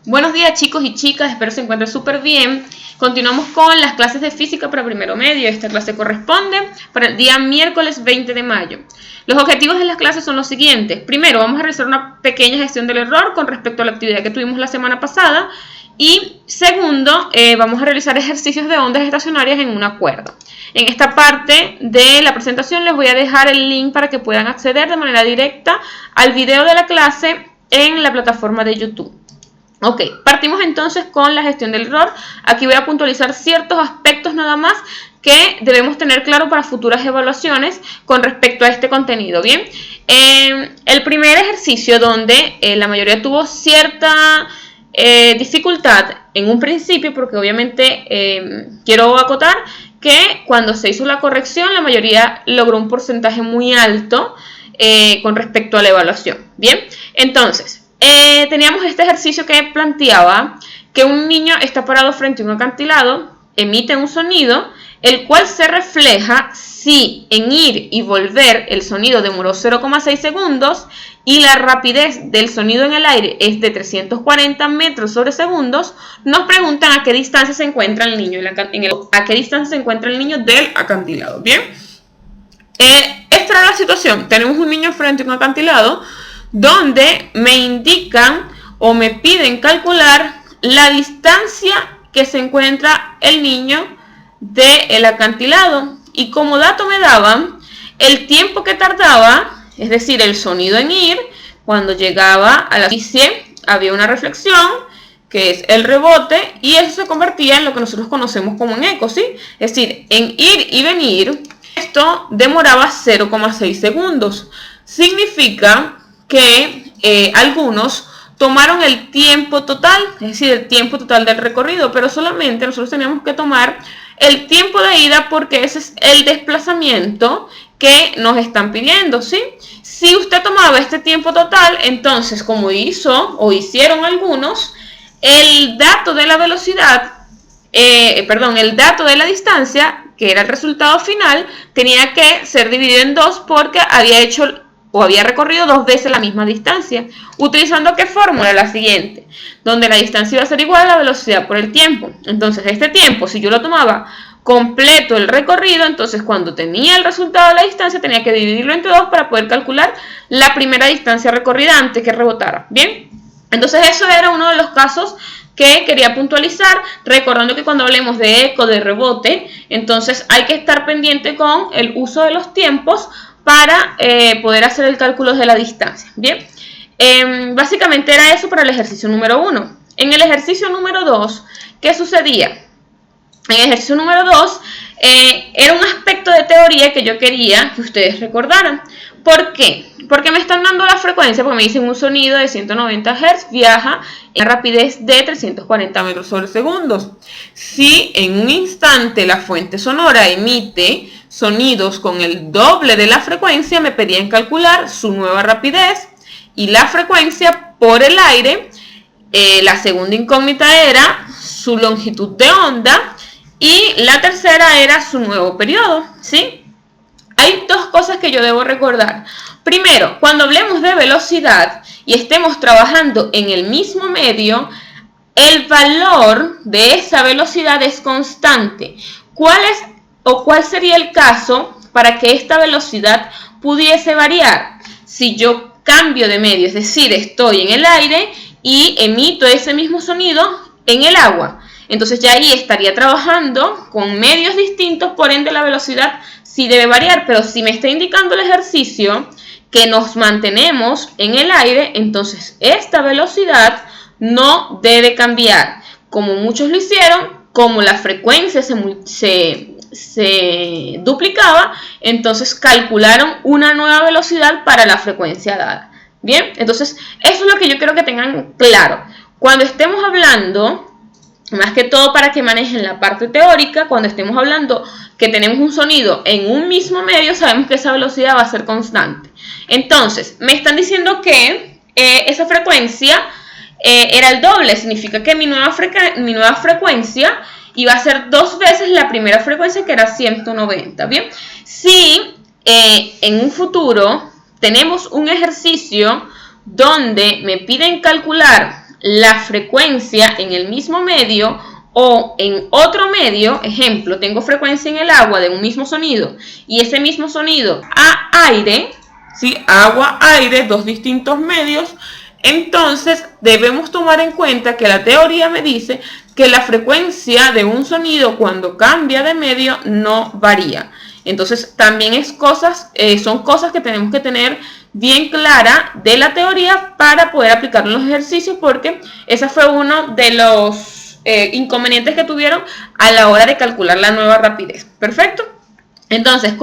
Buenos días chicos y chicas, espero se encuentren súper bien. Continuamos con las clases de física para primero medio. Esta clase corresponde para el día miércoles 20 de mayo. Los objetivos de las clases son los siguientes. Primero, vamos a realizar una pequeña gestión del error con respecto a la actividad que tuvimos la semana pasada. Y segundo, vamos a realizar ejercicios de ondas estacionarias en una cuerda. En esta parte de la presentación les voy a dejar el link para que puedan acceder de manera directa al video de la clase en la plataforma de YouTube. Ok, partimos entonces con la gestión del error. Aquí voy a puntualizar ciertos aspectos nada más que debemos tener claro para futuras evaluaciones con respecto a este contenido. Bien, el primer ejercicio donde la mayoría tuvo cierta dificultad en un principio, porque obviamente quiero acotar que cuando se hizo la corrección la mayoría logró un porcentaje muy alto con respecto a la evaluación. Bien, entonces teníamos este ejercicio que planteaba que un niño está parado frente a un acantilado, emite un sonido, el cual se refleja si en ir y volver el sonido demoró 0,6 segundos y la rapidez del sonido en el aire es de 340 metros sobre segundos. Nos preguntan a qué distancia se encuentra el niño, a qué distancia se encuentra el niño del acantilado. Bien, esta era la situación. Tenemos un niño frente a un acantilado donde me indican o me piden calcular la distancia que se encuentra el niño del acantilado, y como dato me daban el tiempo que tardaba, es decir, el sonido en ir. Cuando llegaba a la superficie había una reflexión, que es el rebote, y eso se convertía en lo que nosotros conocemos como un eco, ¿sí? Es decir, en ir y venir, esto demoraba 0,6 segundos. Significa que algunos tomaron el tiempo total, es decir, el tiempo total del recorrido, pero solamente nosotros teníamos que tomar el tiempo de ida porque ese es el desplazamiento que nos están pidiendo, ¿sí? Si usted tomaba este tiempo total, entonces, como hizo o hicieron algunos, el dato de la velocidad, el dato de la distancia, que era el resultado final, tenía que ser dividido en dos porque había hecho o había recorrido dos veces la misma distancia. ¿Utilizando qué fórmula? La siguiente, donde la distancia iba a ser igual a la velocidad por el tiempo. Entonces, este tiempo, si yo lo tomaba completo el recorrido, entonces cuando tenía el resultado de la distancia, tenía que dividirlo entre dos para poder calcular la primera distancia recorrida antes que rebotara. Bien, entonces eso era uno de los casos que quería puntualizar, recordando que cuando hablemos de eco, de rebote, entonces hay que estar pendiente con el uso de los tiempos para poder hacer el cálculo de la distancia. Bien, básicamente era eso para el ejercicio número 1. En el ejercicio número 2, ¿qué sucedía? En el ejercicio número 2 era un aspecto de teoría que yo quería que ustedes recordaran. ¿Por qué? Porque me están dando la frecuencia, porque me dicen un sonido de 190 Hz viaja en rapidez de 340 metros sobre segundos. Si en un instante la fuente sonora emite sonidos con el doble de la frecuencia, me pedían calcular su nueva rapidez y la frecuencia por el aire. La segunda incógnita era su longitud de onda y la tercera era su nuevo periodo, ¿sí? Hay dos cosas que yo debo recordar. Primero, cuando hablemos de velocidad y estemos trabajando en el mismo medio, el valor de esa velocidad es constante. ¿Cuál sería el caso para que esta velocidad pudiese variar? Si yo cambio de medio, es decir, estoy en el aire y emito ese mismo sonido en el agua. Entonces ya ahí estaría trabajando con medios distintos, por ende la velocidad sí debe variar. Pero si me está indicando el ejercicio que nos mantenemos en el aire, entonces esta velocidad no debe cambiar. Como muchos lo hicieron, como la frecuencia se duplicaba, entonces calcularon una nueva velocidad para la frecuencia dada. Bien, entonces eso es lo que yo quiero que tengan claro. Cuando estemos hablando, más que todo para que manejen la parte teórica, cuando estemos hablando que tenemos un sonido en un mismo medio, sabemos que esa velocidad va a ser constante. Entonces, me están diciendo que esa frecuencia era el doble, significa que mi nueva frecuencia iba a ser dos veces la primera frecuencia, que era 190. Bien, si en un futuro tenemos un ejercicio donde me piden calcular la frecuencia en el mismo medio o en otro medio, ejemplo, tengo frecuencia en el agua de un mismo sonido y ese mismo sonido a aire, ¿sí? Agua, aire, dos distintos medios, entonces debemos tomar en cuenta que la teoría me dice que la frecuencia de un sonido cuando cambia de medio no varía. Entonces también son cosas que tenemos que tener bien clara de la teoría para poder aplicarlo en los ejercicios, porque ese fue uno de los inconvenientes que tuvieron a la hora de calcular la nueva rapidez. Perfecto. Entonces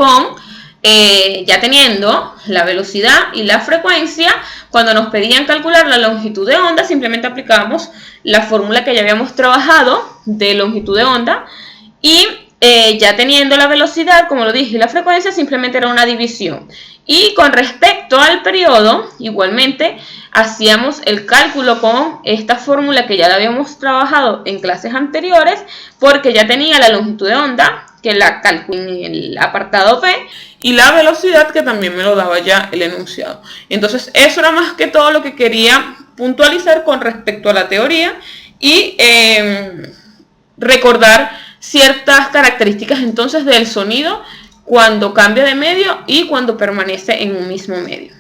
ya teniendo la velocidad y la frecuencia, cuando nos pedían calcular la longitud de onda, simplemente aplicábamos la fórmula que ya habíamos trabajado de longitud de onda, y ya teniendo la velocidad, como lo dije, y la frecuencia, simplemente era una división. Y con respecto al periodo, igualmente hacíamos el cálculo con esta fórmula que ya la habíamos trabajado en clases anteriores, porque ya tenía la longitud de onda, que la calculé en el apartado B, y la velocidad, que también me lo daba ya el enunciado. Entonces eso era más que todo lo que quería puntualizar con respecto a la teoría y recordar ciertas características entonces del sonido cuando cambia de medio y cuando permanece en un mismo medio.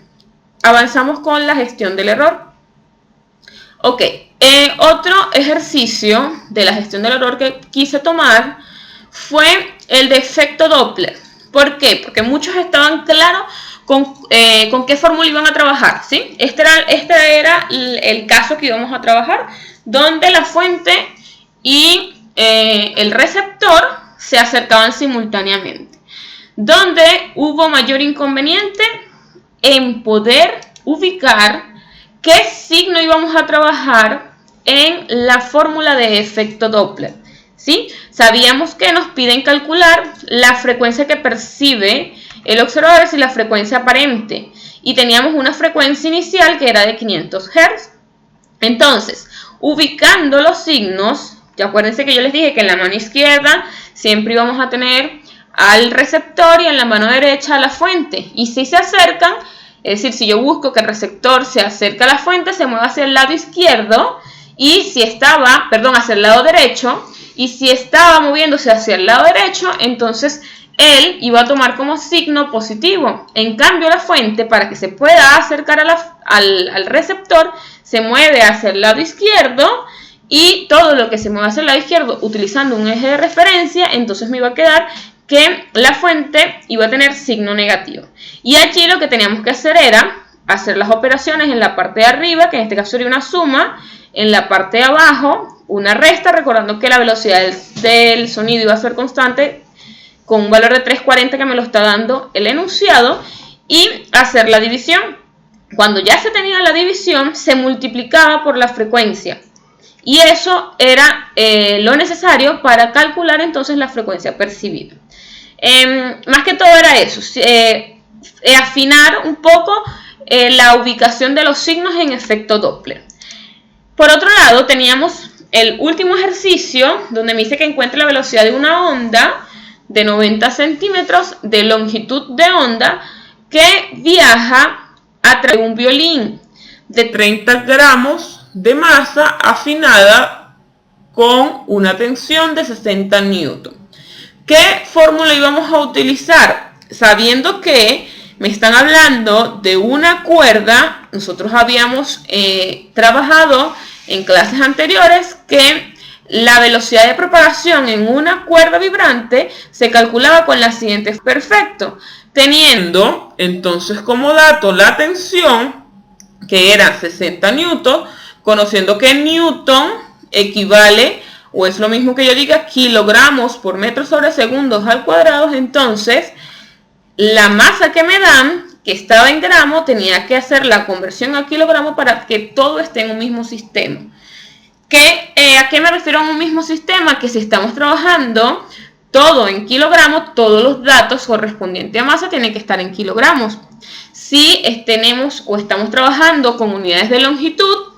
Avanzamos con la gestión del error. Ok, otro ejercicio de la gestión del error que quise tomar fue el de efecto Doppler. ¿Por qué? Porque muchos estaban claros con qué fórmula iban a trabajar, ¿sí? Este era el caso que íbamos a trabajar, donde la fuente y el receptor se acercaban simultáneamente. Donde hubo mayor inconveniente en poder ubicar qué signo íbamos a trabajar en la fórmula de efecto Doppler, ¿sí? Sabíamos que nos piden calcular la frecuencia que percibe el observador y la frecuencia aparente, y teníamos una frecuencia inicial que era de 500 Hz. Entonces, ubicando los signos, ya acuérdense que yo les dije que en la mano izquierda siempre íbamos a tener al receptor y en la mano derecha a la fuente, y si se acercan, es decir, si yo busco que el receptor se acerque a la fuente, se mueve hacia el lado izquierdo, y si estaba, perdón, hacia el lado derecho, y si estaba moviéndose hacia el lado derecho, entonces él iba a tomar como signo positivo. En cambio, la fuente, para que se pueda acercar al receptor, se mueve hacia el lado izquierdo, y todo lo que se mueve hacia el lado izquierdo utilizando un eje de referencia, entonces me iba a quedar que la fuente iba a tener signo negativo. Y aquí lo que teníamos que hacer era hacer las operaciones en la parte de arriba, que en este caso sería una suma, en la parte de abajo una resta, recordando que la velocidad del sonido iba a ser constante con un valor de 340 que me lo está dando el enunciado, y hacer la división. Cuando ya se tenía la división, se multiplicaba por la frecuencia, y eso era lo necesario para calcular entonces la frecuencia percibida. Más que todo era eso, afinar un poco la ubicación de los signos en efecto Doppler. Por otro lado, teníamos el último ejercicio, donde me dice que encuentre la velocidad de una onda de 90 centímetros de longitud de onda que viaja a través de un violín de 30 gramos de masa afinada con una tensión de 60 newton. ¿Qué fórmula íbamos a utilizar? Sabiendo que me están hablando de una cuerda, nosotros habíamos trabajado en clases anteriores que la velocidad de propagación en una cuerda vibrante se calculaba con la siguiente. Perfecto. Teniendo entonces como dato la tensión, que era 60 newton, conociendo que newton equivale, o es lo mismo que yo diga, kilogramos por metro sobre segundos al cuadrado, entonces la masa que me dan, que estaba en gramo, tenía que hacer la conversión a kilogramo para que todo esté en un mismo sistema. ¿A qué me refiero a un mismo sistema? Que si estamos trabajando todo en kilogramos, todos los datos correspondientes a masa tienen que estar en kilogramos. Si tenemos o estamos trabajando con unidades de longitud,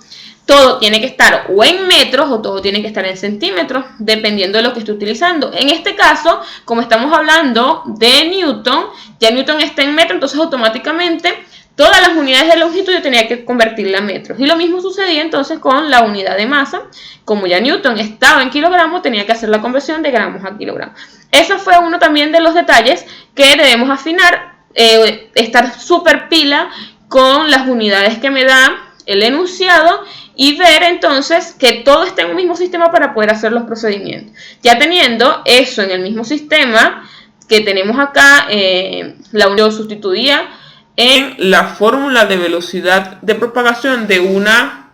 todo tiene que estar o en metros o todo tiene que estar en centímetros, dependiendo de lo que esté utilizando. En este caso, como estamos hablando de Newton, ya Newton está en metro, entonces automáticamente todas las unidades de longitud yo tenía que convertirla a metros. Y lo mismo sucedía entonces con la unidad de masa. Como ya Newton estaba en kilogramos, tenía que hacer la conversión de gramos a kilogramos. Eso fue uno también de los detalles que debemos afinar, estar súper pila con las unidades que me da el enunciado y ver entonces que todo esté en un mismo sistema para poder hacer los procedimientos. Ya teniendo eso en el mismo sistema que tenemos acá, la unión sustituía en la fórmula de velocidad de propagación de una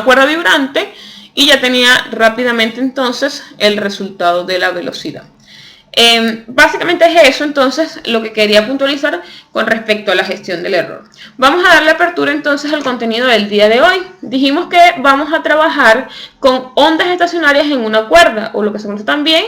cuerda vibrante y ya tenía rápidamente entonces el resultado de la velocidad. Básicamente es eso entonces lo que quería puntualizar con respecto a la gestión del error. Vamos a darle apertura entonces al contenido del día de hoy. Dijimos que vamos a trabajar con ondas estacionarias en una cuerda, o lo que se conoce también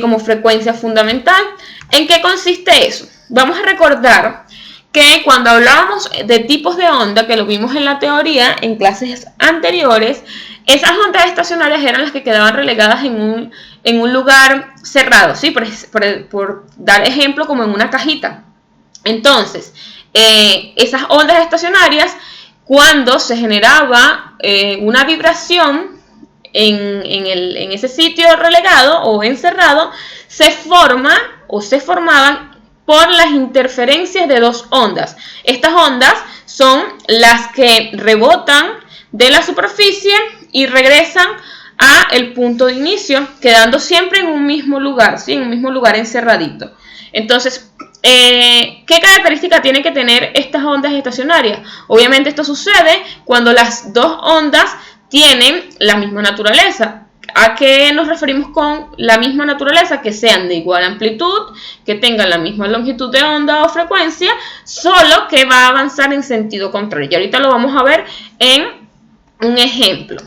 como frecuencia fundamental. ¿En qué consiste eso? Vamos a recordar que cuando hablábamos de tipos de onda, que lo vimos en la teoría en clases anteriores, esas ondas estacionarias eran las que quedaban relegadas en un lugar cerrado, ¿sí? Por dar ejemplo, como en una cajita. Entonces, esas ondas estacionarias, cuando se generaba una vibración en ese sitio relegado o encerrado, se formaban por las interferencias de dos ondas. Estas ondas son las que rebotan de la superficie y regresan a el punto de inicio, quedando siempre en un mismo lugar, ¿sí? En un mismo lugar encerradito. Entonces, ¿qué característica tienen que tener estas ondas estacionarias? Obviamente esto sucede cuando las dos ondas tienen la misma naturaleza. ¿A qué nos referimos con la misma naturaleza? Que sean de igual amplitud, que tengan la misma longitud de onda o frecuencia, solo que va a avanzar en sentido contrario. Y ahorita lo vamos a ver en un ejemplo.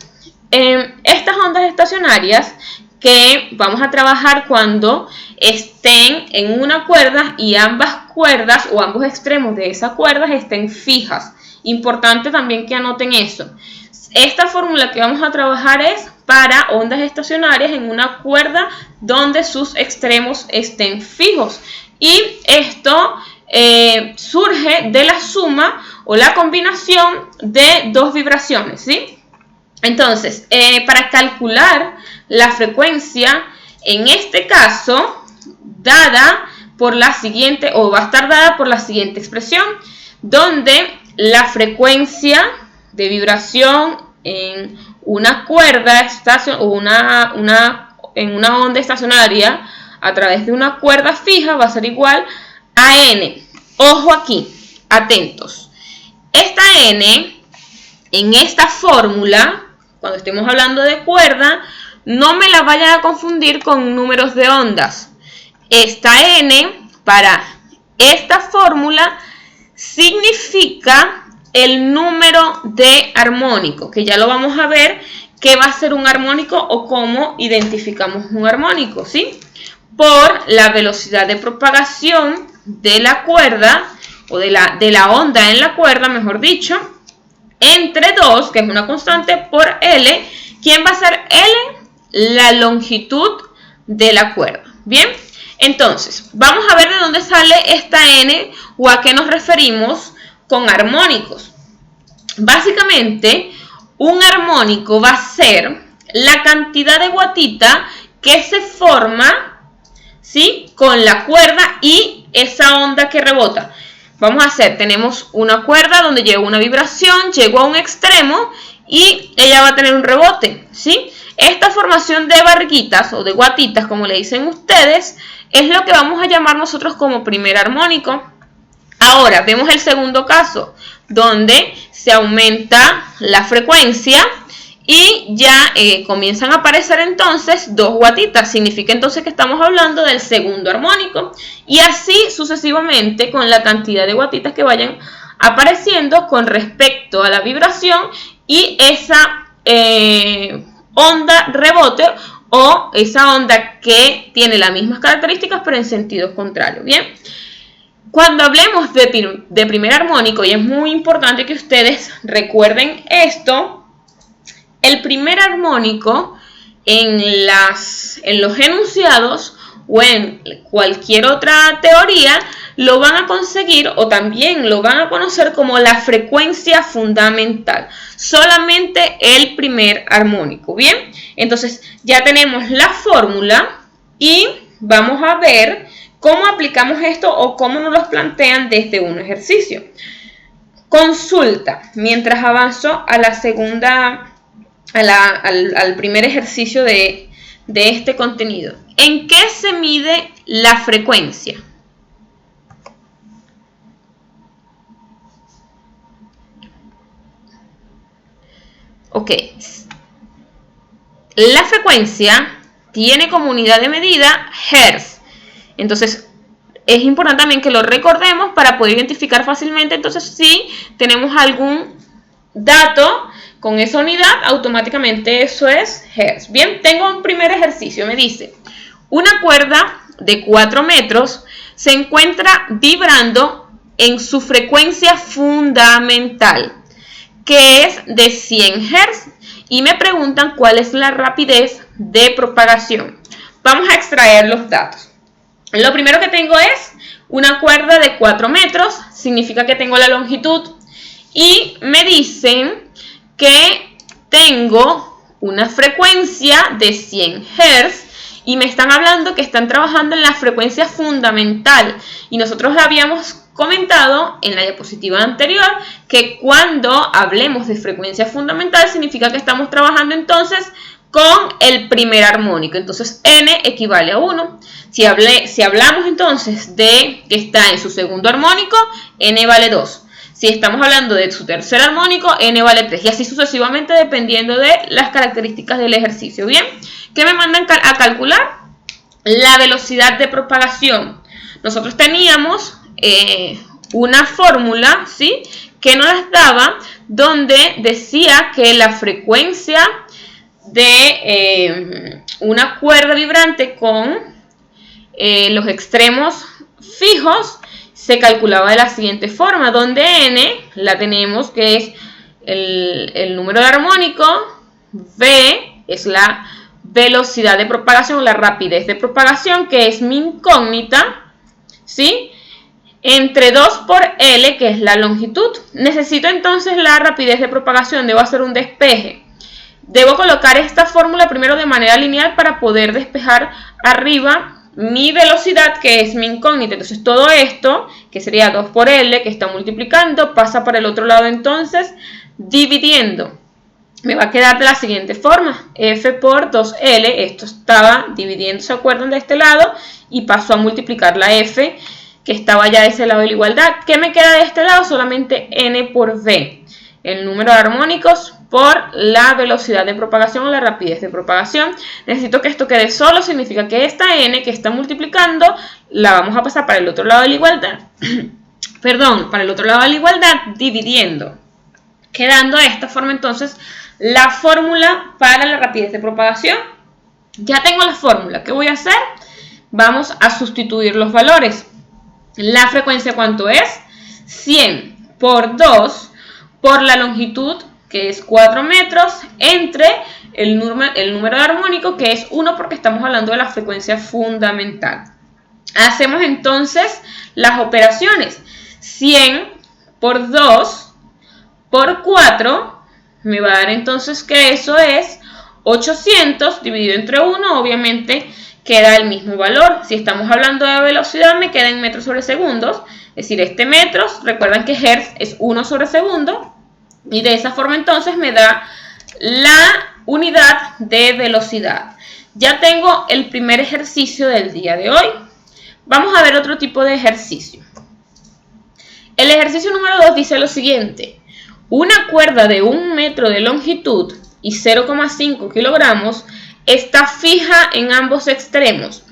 Estas ondas estacionarias que vamos a trabajar cuando estén en una cuerda y ambas cuerdas o ambos extremos de esas cuerdas estén fijas. Importante también que anoten eso. Esta fórmula que vamos a trabajar es para ondas estacionarias en una cuerda donde sus extremos estén fijos. Y esto surge de la suma o la combinación de dos vibraciones, ¿sí? Entonces, para calcular la frecuencia, en este caso, dada por la siguiente, o va a estar dada por la siguiente expresión, donde la frecuencia de vibración en una cuerda en una onda estacionaria a través de una cuerda fija va a ser igual a n. Ojo aquí, atentos. Esta n, en esta fórmula, cuando estemos hablando de cuerda, no me la vayan a confundir con números de ondas. Esta n para esta fórmula significa el número de armónico, que ya lo vamos a ver qué va a ser un armónico o cómo identificamos un armónico, ¿sí? Por la velocidad de propagación de la cuerda, o de la onda en la cuerda, mejor dicho, entre 2, que es una constante, por L. ¿Quién va a ser L? La longitud de la cuerda. Bien, entonces, vamos a ver de dónde sale esta N o a qué nos referimos con armónicos. Básicamente, un armónico va a ser la cantidad de guatita que se forma, ¿sí?, con la cuerda y esa onda que rebota. Vamos a hacer, tenemos una cuerda donde llegó una vibración, llegó a un extremo y ella va a tener un rebote, ¿sí? Esta formación de barriquitas o de guatitas, como le dicen ustedes, es lo que vamos a llamar nosotros como primer armónico. Ahora, vemos el segundo caso, donde se aumenta la frecuencia y ya comienzan a aparecer entonces dos guatitas. Significa entonces que estamos hablando del segundo armónico. Y así sucesivamente con la cantidad de guatitas que vayan apareciendo con respecto a la vibración y esa onda rebote o esa onda que tiene las mismas características pero en sentido contrario. Bien. Cuando hablemos de primer armónico, y es muy importante que ustedes recuerden esto, el primer armónico en los enunciados o en cualquier otra teoría lo van a conseguir o también lo van a conocer como la frecuencia fundamental. Solamente el primer armónico. Bien, entonces ya tenemos la fórmula y vamos a ver cómo aplicamos esto o cómo nos los plantean desde un ejercicio. Consulta mientras avanzo a la segunda, al primer ejercicio de este contenido. ¿En qué se mide la frecuencia? Ok. La frecuencia tiene como unidad de medida Hertz. Entonces, es importante también que lo recordemos para poder identificar fácilmente. Entonces, si tenemos algún dato con esa unidad, automáticamente eso es Hertz. Bien, tengo un primer ejercicio. Me dice, una cuerda de 4 metros se encuentra vibrando en su frecuencia fundamental, que es de 100 Hz, y me preguntan cuál es la rapidez de propagación. Vamos a extraer los datos. Lo primero que tengo es una cuerda de 4 metros, significa que tengo la longitud, y me dicen que tengo una frecuencia de 100 Hz, y me están hablando que están trabajando en la frecuencia fundamental, y nosotros habíamos comentado en la diapositiva anterior que cuando hablemos de frecuencia fundamental significa que estamos trabajando entonces con el primer armónico. Entonces n equivale a 1. Si hablamos entonces de que está en su segundo armónico, n vale 2. Si estamos hablando de su tercer armónico, n vale 3. Y así sucesivamente dependiendo de las características del ejercicio. Bien, ¿qué me mandan a calcular? La velocidad de propagación. Nosotros teníamos una fórmula, ¿sí?, que nos daba, donde decía que la frecuencia de una cuerda vibrante con los extremos fijos se calculaba de la siguiente forma, donde n la tenemos que es el número de armónico, v es la velocidad de propagación, la rapidez de propagación, que es mi incógnita, ¿sí?, entre 2 por L, que es la longitud. Necesito entonces la rapidez de propagación, debo hacer un despeje. Debo colocar esta fórmula primero de manera lineal para poder despejar arriba mi velocidad, que es mi incógnita. Entonces todo esto, que sería 2 por L, que está multiplicando, pasa para el otro lado entonces, dividiendo. Me va a quedar de la siguiente forma, F por 2L, esto estaba dividiendo, ¿se acuerdan? De este lado, y paso a multiplicar la F, que estaba ya de ese lado de la igualdad. ¿Qué me queda de este lado? Solamente n por v, el número de armónicos por la velocidad de propagación o la rapidez de propagación. Necesito que esto quede solo, significa que esta n que está multiplicando la vamos a pasar para el otro lado de la igualdad, perdón, para el otro lado de la igualdad, dividiendo, quedando de esta forma entonces la fórmula para la rapidez de propagación. Ya tengo la fórmula, ¿qué voy a hacer? Vamos a sustituir los valores. La frecuencia, ¿cuánto es? 100 por 2 por la longitud, que es 4 metros, entre el número de armónico, que es 1, porque estamos hablando de la frecuencia fundamental. Hacemos entonces las operaciones. 100 por 2 por 4 me va a dar entonces que eso es 800 dividido entre 1, obviamente queda el mismo valor. Si estamos hablando de velocidad, me queda en metros sobre segundos. Es decir, este metros, recuerdan que Hertz es 1 sobre segundo. Y de esa forma entonces me da la unidad de velocidad. Ya tengo el primer ejercicio del día de hoy. Vamos a ver otro tipo de ejercicio. El ejercicio número 2 dice lo siguiente. Una cuerda de 1 metro de longitud y 0,5 kilogramos está fija en ambos extremos.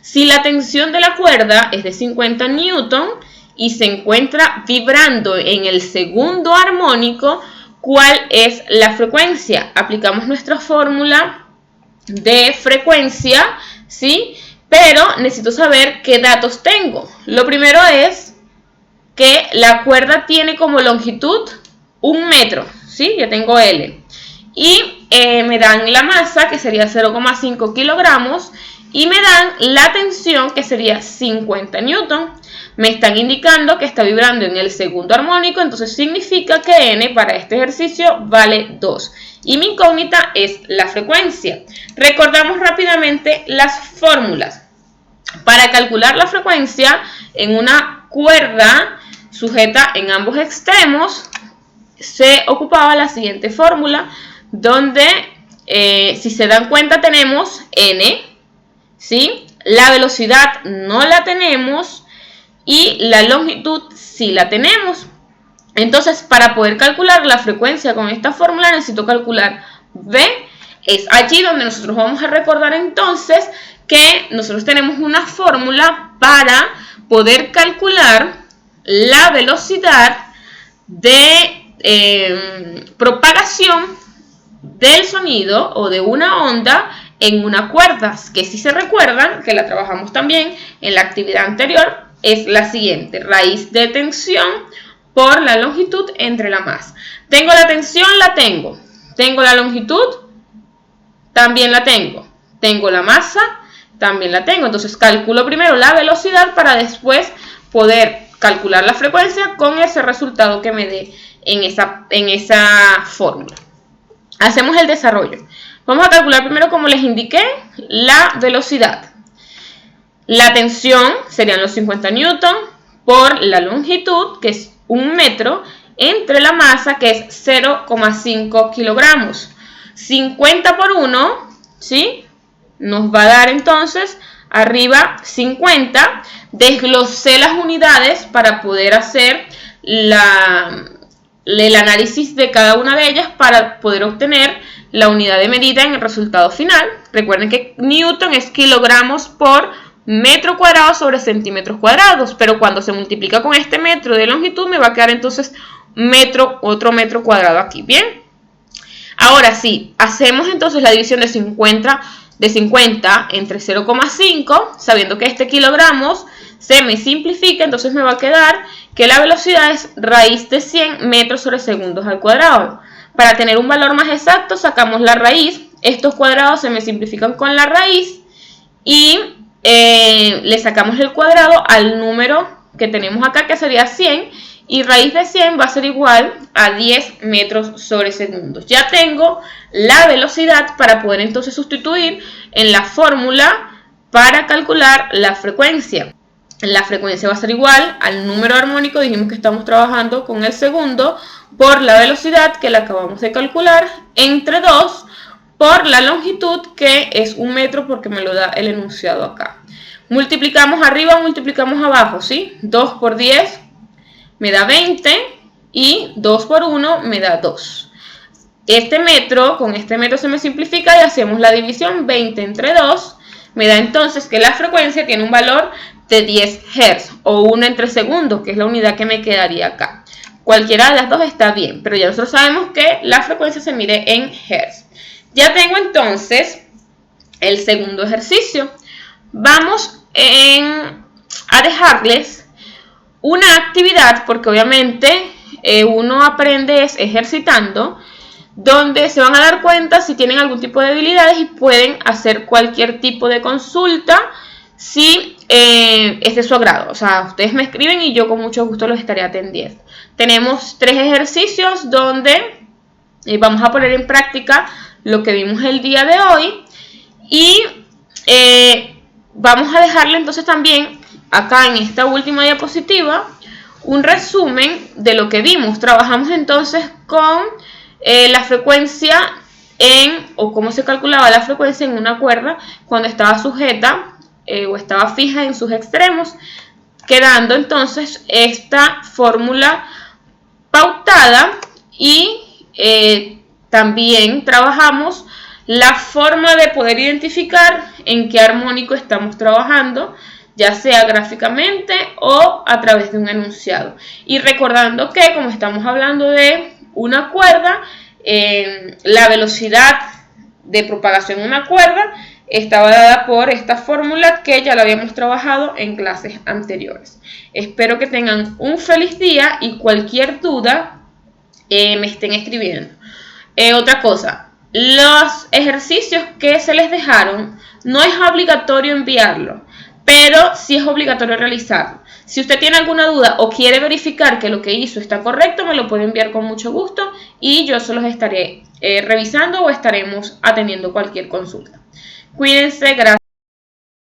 Si la tensión de la cuerda es de 50 newton y se encuentra vibrando en el segundo armónico, ¿cuál es la frecuencia? Aplicamos nuestra fórmula de frecuencia, ¿sí? Pero necesito saber qué datos tengo. Lo primero es que la cuerda tiene como longitud 1 metro, ¿sí? Ya tengo L. Y me dan la masa, que sería 0,5 kilogramos, y me dan la tensión, que sería 50 newton. Me están indicando que está vibrando en el segundo armónico, entonces significa que N para este ejercicio vale 2. Y mi incógnita es la frecuencia. Recordamos rápidamente las fórmulas. Para calcular la frecuencia en una cuerda sujeta en ambos extremos, se ocupaba la siguiente fórmula, donde si se dan cuenta tenemos N, ¿sí? La velocidad no la tenemos y la longitud sí la tenemos. Entonces, para poder calcular la frecuencia con esta fórmula necesito calcular V. Es allí donde nosotros vamos a recordar entonces que nosotros tenemos una fórmula para poder calcular la velocidad de propagación del sonido o de una onda en una cuerda, que si se recuerdan, que la trabajamos también en la actividad anterior, es la siguiente: raíz de tensión por la longitud entre la masa. Tengo la tensión, la tengo. Tengo la longitud, también la tengo. Tengo la masa, también la tengo. Entonces calculo primero la velocidad para después poder calcular la frecuencia con ese resultado que me dé en esa fórmula. Hacemos el desarrollo. Vamos a calcular primero, como les indiqué, la velocidad. La tensión serían los 50 newton por la longitud, que es 1 metro, entre la masa, que es 0,5 kilogramos. 50 por 1, ¿sí? Nos va a dar entonces arriba 50. Desglosé las unidades para poder hacer el análisis de cada una de ellas para poder obtener la unidad de medida en el resultado final. Recuerden que newton es kilogramos por metro cuadrado sobre centímetros cuadrados, pero cuando se multiplica con este metro de longitud me va a quedar entonces otro metro cuadrado aquí. Bien, ahora sí, hacemos entonces la división de 50 entre 0,5, sabiendo que este kilogramos se me simplifica, entonces me va a quedar que la velocidad es raíz de 100 metros sobre segundos al cuadrado. Para tener un valor más exacto sacamos la raíz, estos cuadrados se me simplifican con la raíz y le sacamos el cuadrado al número que tenemos acá, que sería 100, y raíz de 100 va a ser igual a 10 metros sobre segundos. Ya tengo la velocidad para poder entonces sustituir en la fórmula para calcular la frecuencia. La frecuencia va a ser igual al número armónico, dijimos que estamos trabajando con el segundo, por la velocidad que la acabamos de calcular, entre 2 por la longitud, que es 1 metro porque me lo da el enunciado acá. Multiplicamos arriba, multiplicamos abajo, ¿sí? 2 por 10 me da 20 y 2 por 1 me da 2. Este metro, con este metro se me simplifica y hacemos la división. 20 entre 2 me da entonces que la frecuencia tiene un valor de 10 Hz o 1 entre segundos, que es la unidad que me quedaría acá. Cualquiera de las dos está bien, pero ya nosotros sabemos que la frecuencia se mide en Hz. Ya tengo entonces el segundo ejercicio. Vamos a dejarles una actividad, porque obviamente uno aprende ejercitando, donde se van a dar cuenta si tienen algún tipo de debilidades y pueden hacer cualquier tipo de consulta si es de su agrado. O sea, ustedes me escriben y yo con mucho gusto los estaré atendiendo. Tenemos 3 ejercicios donde vamos a poner en práctica lo que vimos el día de hoy y vamos a dejarle entonces también acá en esta última diapositiva un resumen de lo que vimos. Trabajamos entonces con la frecuencia o cómo se calculaba la frecuencia en una cuerda cuando estaba sujeta o estaba fija en sus extremos, quedando entonces esta fórmula pautada, y también trabajamos la forma de poder identificar en qué armónico estamos trabajando, ya sea gráficamente o a través de un enunciado. Y recordando que, como estamos hablando de una cuerda, la velocidad de propagación en una cuerda estaba dada por esta fórmula que ya la habíamos trabajado en clases anteriores. Espero que tengan un feliz día y cualquier duda me estén escribiendo. Otra cosa, Los ejercicios que se les dejaron no es obligatorio enviarlos, pero sí es obligatorio realizarlo. Si usted tiene alguna duda o quiere verificar que lo que hizo está correcto, me lo puede enviar con mucho gusto y yo se los estaré revisando o estaremos atendiendo cualquier consulta. Cuídense, gracias.